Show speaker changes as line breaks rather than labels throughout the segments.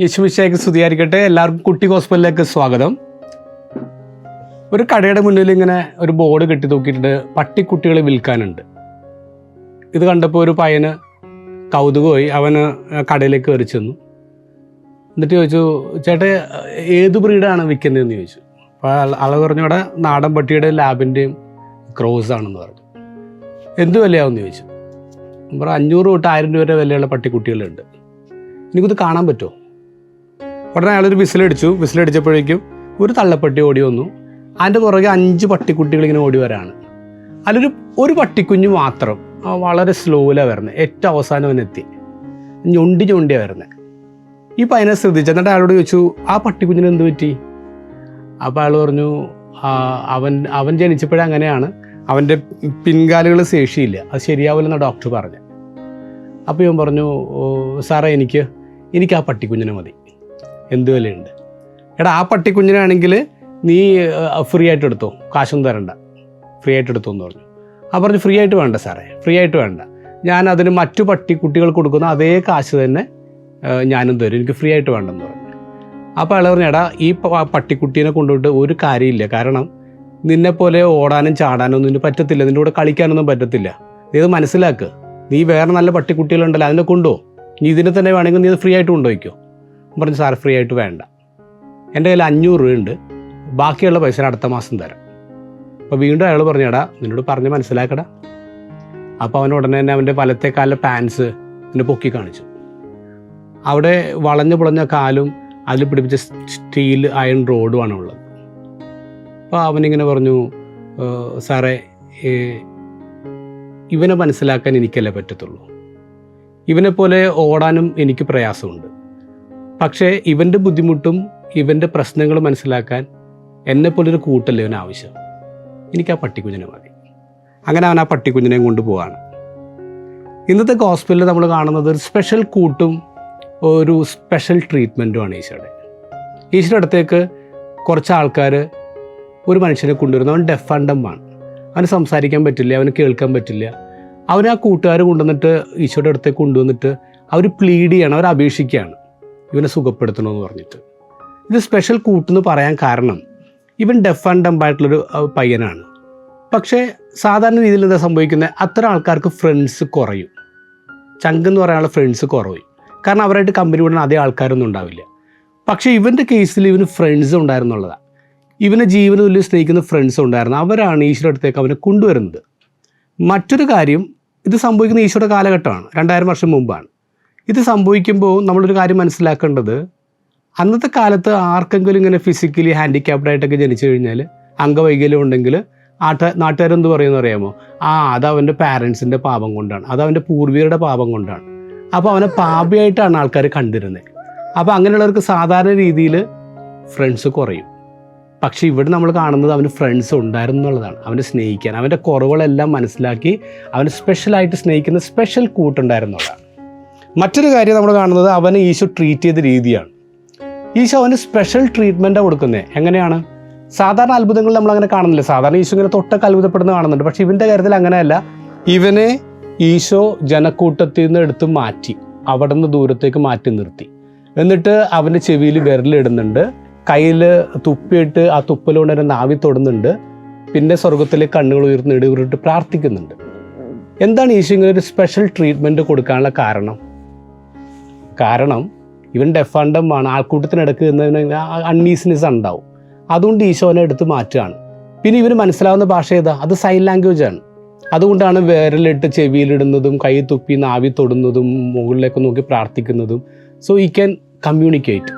യേശുമിശിഹായ്ക്ക് സ്തുതിയായിരിക്കട്ടെ. എല്ലാവർക്കും കുട്ടി ഹോസ്പിറ്റലിലേക്ക് സ്വാഗതം. ഒരു കടയുടെ മുന്നിൽ ഇങ്ങനെ ഒരു ബോർഡ് കെട്ടി തൂക്കിയിട്ടുണ്ട്, പട്ടിക്കുട്ടികളെ വിൽക്കാനുണ്ട്. ഇത് കണ്ടപ്പോൾ ഒരു പയ്യന് കൗതുകമായി. അവന് കടയിലേക്ക് കയറി ചെന്നു. എന്നിട്ട് ചോദിച്ചു, ചേട്ടാ ഏത് ബ്രീഡാണ് വിൽക്കുന്നതെന്ന് ചോദിച്ചു. അപ്പോൾ ആൾ പറഞ്ഞു, ഇവിടെ നാടൻ പട്ടിയുടെ ലാബിൻ്റെയും ക്രോസ് ആണെന്ന് പറഞ്ഞു. എന്ത് വിലയാവുമെന്ന് ചോദിച്ചു. അപ്പോൾ 500 തൊട്ട് 1000 രൂപ വരെ വിലയുള്ള പട്ടിക്കുട്ടികളുണ്ട്, എനിക്കിത് കാണാൻ പറ്റുമോ? ഉടനെ അയാളൊരു വിസിലടിച്ചപ്പോഴേക്കും ഒരു തള്ളപ്പട്ടി ഓടി വന്നു. അതിൻ്റെ പുറകെ 5 പട്ടിക്കുട്ടികൾ ഇങ്ങനെ ഓടി വരാണ്. അതിലൊരു പട്ടിക്കുഞ്ഞ് മാത്രം വളരെ സ്ലോയിലാണ് വരുന്നത്. ഏറ്റവും അവസാനം അവനെത്തി ഞൊണ്ടിയാണ് വരുന്നത്. ഈ പയ്യനെ ശ്രദ്ധിച്ചു. എന്നിട്ട് അയാളോട് ചോദിച്ചു, ആ പട്ടിക്കുഞ്ഞിന് എന്ത് പറ്റി? അപ്പോൾ അയാൾ പറഞ്ഞു, അവൻ ജനിച്ചപ്പോഴേ അങ്ങനെയാണ്, അവൻ്റെ പിൻകാലുകൾ ശേഷിയില്ല, അത് ശരിയാവില്ലെന്നാണ് ഡോക്ടർ പറഞ്ഞത്. അപ്പോൾ ഇവൻ പറഞ്ഞു, സാറേ എനിക്ക് ആ പട്ടിക്കുഞ്ഞിനെ മതി, എന്ത് വിലയുണ്ട്? എടാ ആ പട്ടിക്കുഞ്ഞിനാണെങ്കിൽ നീ ഫ്രീ ആയിട്ട് എടുത്തോ, കാശൊന്നും തരണ്ട, ഫ്രീ ആയിട്ട് എടുത്തോ എന്ന് പറഞ്ഞു. ആ പറഞ്ഞു, ഫ്രീ ആയിട്ട് വേണ്ട സാറേ, ഫ്രീ ആയിട്ട് വേണ്ട, ഞാൻ അതിന് മറ്റു പട്ടിക്കുട്ടികൾ കൊടുക്കുന്ന അതേ കാശ് തന്നെ ഞാനും തരും, എനിക്ക് ഫ്രീ ആയിട്ട് വേണ്ടെന്ന് പറഞ്ഞു. അപ്പോൾ അയാൾ പറഞ്ഞു, എടാ ഈ പട്ടിക്കുട്ടീനെ കൊണ്ടുപോയിട്ട് ഒരു കാര്യമില്ല, കാരണം നിന്നെപ്പോലെ ഓടാനും ചാടാനും ഒന്നും പറ്റത്തില്ല, നിൻ്റെ കൂടെ കളിക്കാനൊന്നും പറ്റത്തില്ല, നീ ഇത് മനസ്സിലാക്കുക. നീ വേറെ നല്ല പട്ടിക്കുട്ടികളുണ്ടല്ലോ, അതിനെ കൊണ്ടുപോകും, നീ ഇതിനെ തന്നെ വേണമെങ്കിൽ നീ ഇത് ഫ്രീ ആയിട്ട് കൊണ്ടുപോയിക്കോ പറഞ്ഞു. സാർ ഫ്രീ ആയിട്ട് വേണ്ട, എൻ്റെ കയ്യിൽ 500 രൂപയുണ്ട്, ബാക്കിയുള്ള പൈസ അടുത്ത മാസം തരാം. അപ്പോൾ വീണ്ടും അയാൾ പറഞ്ഞു, എടാ നിന്നോട് പറഞ്ഞ് മനസ്സിലാക്കടാ. അപ്പോൾ അവൻ ഉടനെ തന്നെ അവൻ്റെ വലത്തെ കാലിലെ പാൻസ് എന്നെ പൊക്കി കാണിച്ചു. അവിടെ വളഞ്ഞു പുളഞ്ഞ കാലും അതിൽ പിടിപ്പിച്ച സ്റ്റീൽ അയൺ റോഡുമാണ് ഉള്ളത്. അപ്പോൾ അവനിങ്ങനെ പറഞ്ഞു, സാറേ ഇവനെ മനസ്സിലാക്കാൻ എനിക്കല്ലേ പറ്റത്തുള്ളൂ, ഇവനെപ്പോലെ ഓടാനും എനിക്ക് പ്രയാസമുണ്ട്, പക്ഷേ ഇവൻ്റെ ബുദ്ധിമുട്ടും ഇവൻ്റെ പ്രശ്നങ്ങളും മനസ്സിലാക്കാൻ എന്നെപ്പോലൊരു കൂട്ടല്ലേ ഇവന് ആവശ്യം, എനിക്ക് ആ പട്ടിക്കുഞ്ഞിനെ മതി. അങ്ങനെ അവൻ ആ പട്ടിക്കുഞ്ഞിനെയും കൊണ്ടുപോവാണ്. ഇന്നത്തെ ഹോസ്പിറ്റലിൽ നമ്മൾ കാണുന്നത് ഒരു സ്പെഷ്യൽ കൂട്ടും ഒരു സ്പെഷ്യൽ ട്രീറ്റ്മെൻറ്റുമാണ് ഈശോയുടെ അടുത്തേക്ക് കുറച്ച് ആൾക്കാർ ഒരു മനുഷ്യനെ കൊണ്ടുവരുന്നു. അവൻ ഡെഫ് ആൻഡ് ഡംബ് ആണ്, അവന് സംസാരിക്കാൻ പറ്റില്ല, അവന് കേൾക്കാൻ പറ്റില്ല. അവനെ ആ കൂട്ടുകാർ കൊണ്ടുവന്നിട്ട് ഈശോയുടെ അടുത്തേക്ക് കൊണ്ടുവന്നിട്ട് അവർ പ്ലീഡ് ചെയ്യണം, അവർ അപേക്ഷിക്കുകയാണ് ഇവനെ സുഖപ്പെടുത്തണമെന്ന് പറഞ്ഞിട്ട്. ഇത് സ്പെഷ്യൽ കൂട്ടെന്ന് പറയാൻ കാരണം ഇവൻ ഡെഫ് ആൻഡ് ഡംബ് ആയിട്ടുള്ളൊരു പയ്യനാണ്. പക്ഷേ സാധാരണ രീതിയിൽ എന്താ സംഭവിക്കുന്നത്, അത്തരം ആൾക്കാർക്ക് ഫ്രണ്ട്സ് കുറയും, ചങ്കെന്ന് പറയാനുള്ള ഫ്രണ്ട്സ് കുറയും, കാരണം അവരായിട്ട് കമ്പനി വിടുന്ന അതേ ആൾക്കാരൊന്നും ഉണ്ടാവില്ല. പക്ഷേ ഇവൻ്റെ കേസിൽ ഇവന് ഫ്രണ്ട്സ് ഉണ്ടായിരുന്നുള്ളതാണ്, ഇവനെ ജീവന തുല്യം സ്നേഹിക്കുന്ന ഫ്രണ്ട്സ് ഉണ്ടായിരുന്നു, അവരാണ് ഈശോയുടെ അടുത്തേക്ക് അവനെ കൊണ്ടുവരുന്നത്. മറ്റൊരു കാര്യം, ഇത് സംഭവിക്കുന്ന ഈശോയുടെ കാലഘട്ടമാണ്, 2000 വർഷം മുമ്പാണ്. ഇത് സംഭവിക്കുമ്പോൾ നമ്മളൊരു കാര്യം മനസ്സിലാക്കേണ്ടത്, അന്നത്തെ കാലത്ത് ആർക്കെങ്കിലും ഇങ്ങനെ ഫിസിക്കലി ഹാൻഡിക്യാപ്ഡായിട്ടൊക്കെ ജനിച്ചു കഴിഞ്ഞാൽ, അംഗവൈകല്യം ഉണ്ടെങ്കിൽ നാട്ടുകാരെന്ത് പറയുമെന്ന് അറിയാമോ? അത് അവൻ്റെ പാരൻസിൻ്റെ പാപം കൊണ്ടാണ്, അത് അവൻ്റെ പൂർവികരുടെ പാപം കൊണ്ടാണ്. അപ്പോൾ അവനെ പാപിയായിട്ടാണ് ആൾക്കാർ കണ്ടിരുന്നത്. അപ്പോൾ അങ്ങനെയുള്ളവർക്ക് സാധാരണ രീതിയിൽ ഫ്രണ്ട്സ് കുറയും. പക്ഷേ ഇവിടെ നമ്മൾ കാണുന്നത് അവന് ഫ്രണ്ട്സ് ഉണ്ടായിരുന്നു എന്നുള്ളതാണ്, അവനെ സ്നേഹിക്കാൻ, അവൻ്റെ കുറവുകളെല്ലാം മനസ്സിലാക്കി അവന് സ്പെഷ്യലായിട്ട് സ്നേഹിക്കുന്ന സ്പെഷ്യൽ കൂട്ടുണ്ടായിരുന്നുള്ളതാണ്. മറ്റൊരു കാര്യം നമ്മൾ കാണുന്നത് അവനെ ഈശോ ട്രീറ്റ് ചെയ്ത രീതിയാണ്. ഈശോ അവന് സ്പെഷ്യൽ ട്രീറ്റ്മെൻറ്റാണ് കൊടുക്കുന്നത്. എങ്ങനെയാണ്? സാധാരണ അത്ഭുതങ്ങൾ നമ്മളങ്ങനെ കാണുന്നില്ല, സാധാരണ ഈശോ ഇങ്ങനെ തൊട്ടൊക്കെ അത്ഭുതപ്പെടുന്ന കാണുന്നുണ്ട്. പക്ഷേ ഇവൻ്റെ കാര്യത്തിൽ അങ്ങനെയല്ല. ഇവനെ ഈശോ ജനക്കൂട്ടത്തിൽ നിന്ന് എടുത്ത് മാറ്റി, അവിടെ നിന്ന് ദൂരത്തേക്ക് മാറ്റി നിർത്തി. എന്നിട്ട് അവൻ്റെ ചെവിയിൽ വിരലിടുന്നുണ്ട്, കയ്യിൽ തുപ്പിയിട്ട് ആ തുപ്പലുകൊണ്ട് തന്നെ നാവി തൊടുന്നുണ്ട്, പിന്നെ സ്വർഗത്തിലെ കണ്ണുകൾ ഉയർന്ന് ഇടവിട്ട് പ്രാർത്ഥിക്കുന്നുണ്ട്. എന്താണ് ഈശോ ഇങ്ങനെ ഒരു സ്പെഷ്യൽ ട്രീറ്റ്മെൻറ്റ് കൊടുക്കാനുള്ള കാരണം ഇവൻ ഡെഫ് ആൻഡ് ഡംബ് ആണ്, ആൾക്കൂട്ടത്തിനിടക്ക് അൺഈസിനെസ് ഉണ്ടാവും, അതുകൊണ്ട് ഈശോനെ എടുത്ത് മാറ്റുകയാണ്. പിന്നെ ഇവന് മനസ്സിലാവുന്ന ഭാഷ ഏതാ? അത് സൈൻ ലാംഗ്വേജ് ആണ്. അതുകൊണ്ടാണ് വിരലിട്ട് ചെവിയിലിടുന്നതും കൈ തുപ്പി നാവി തൊടുന്നതും മുകളിലേക്ക് നോക്കി പ്രാർത്ഥിക്കുന്നതും. സോ ഈ ക്യാൻ കമ്മ്യൂണിക്കേറ്റ്,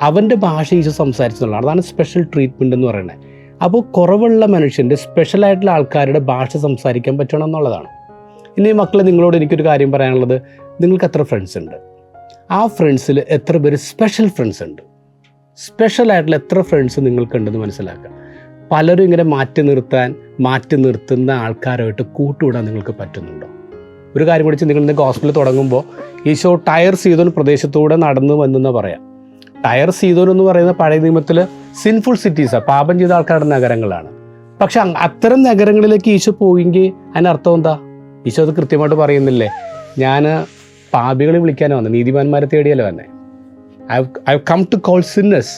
അവൻ്റെ ഭാഷ ഈശോ സംസാരിച്ചെന്നുള്ളതാണ്. അതാണ് സ്പെഷ്യൽ ട്രീറ്റ്മെൻറ്റ് എന്ന് പറയുന്നത്. അപ്പോൾ കുറവുള്ള മനുഷ്യൻ്റെ സ്പെഷ്യലായിട്ടുള്ള ആൾക്കാരുടെ ഭാഷ സംസാരിക്കാൻ പറ്റണം എന്നുള്ളതാണ്. ഇനി മക്കളെ, നിങ്ങളോട് എനിക്കൊരു കാര്യം പറയാനുള്ളത്, നിങ്ങൾക്ക് എത്ര ഫ്രണ്ട്സ് ഉണ്ട്? ആ ഫ്രണ്ട്സിൽ എത്ര പേര് സ്പെഷ്യൽ ഫ്രണ്ട്സ് ഉണ്ട്? സ്പെഷ്യലായിട്ടുള്ള എത്ര ഫ്രണ്ട്സ് നിങ്ങൾക്കുണ്ടെന്ന് മനസ്സിലാക്കുക. പലരും ഇങ്ങനെ മാറ്റി നിർത്തുന്ന ആൾക്കാരുമായിട്ട് കൂട്ടുകൂടാൻ നിങ്ങൾക്ക് പറ്റുന്നുണ്ടോ? ഒരു കാര്യം പഠിച്ച് നിങ്ങൾ ഇന്ന് ഹോസ്പിറ്റൽ തുടങ്ങുമ്പോൾ ഈശോ ടയർ സീതോൻ പ്രദേശത്തൂടെ നടന്നു വന്നെന്ന് പറയാം. ടയർ സീതോൻ എന്ന് പറയുന്ന പഴയ നിയമത്തിൽ സിൻഫുൾ സിറ്റീസാണ്, പാപം ചെയ്ത ആൾക്കാരുടെ നഗരങ്ങളാണ്. പക്ഷെ അത്തരം നഗരങ്ങളിലേക്ക് ഈശോ പോയെങ്കിൽ അതിനർത്ഥം എന്താ? ഈശോ അത് കൃത്യമായിട്ട് പറയുന്നില്ലേ, ഞാൻ പാപികളെ വിളിക്കാനോ വന്നത്, നീതിമാന്മാരെ തേടിയല്ലോ വന്നേ. I have come to call sinners.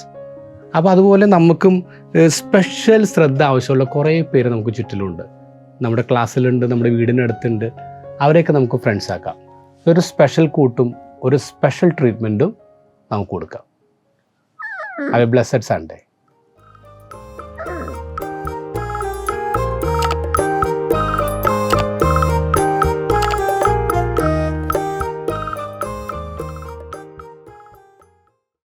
അപ്പോൾ അതുപോലെ നമുക്കും സ്പെഷ്യൽ ശ്രദ്ധ ആവശ്യമുള്ള കുറേ പേര് നമുക്ക് ചുറ്റിലുണ്ട്. നമ്മുടെ ക്ലാസ്സിലുണ്ട്, നമ്മുടെ വീടിനടുത്തുണ്ട്. അവരെയൊക്കെ നമുക്ക് ഫ്രണ്ട്സ് ആക്കാം. ഒരു സ്പെഷ്യൽ കൂട്ടും ഒരു സ്പെഷ്യൽ ട്രീറ്റ്മെൻറ്റും നമുക്ക് കൊടുക്കാം. Have A blessed Sunday.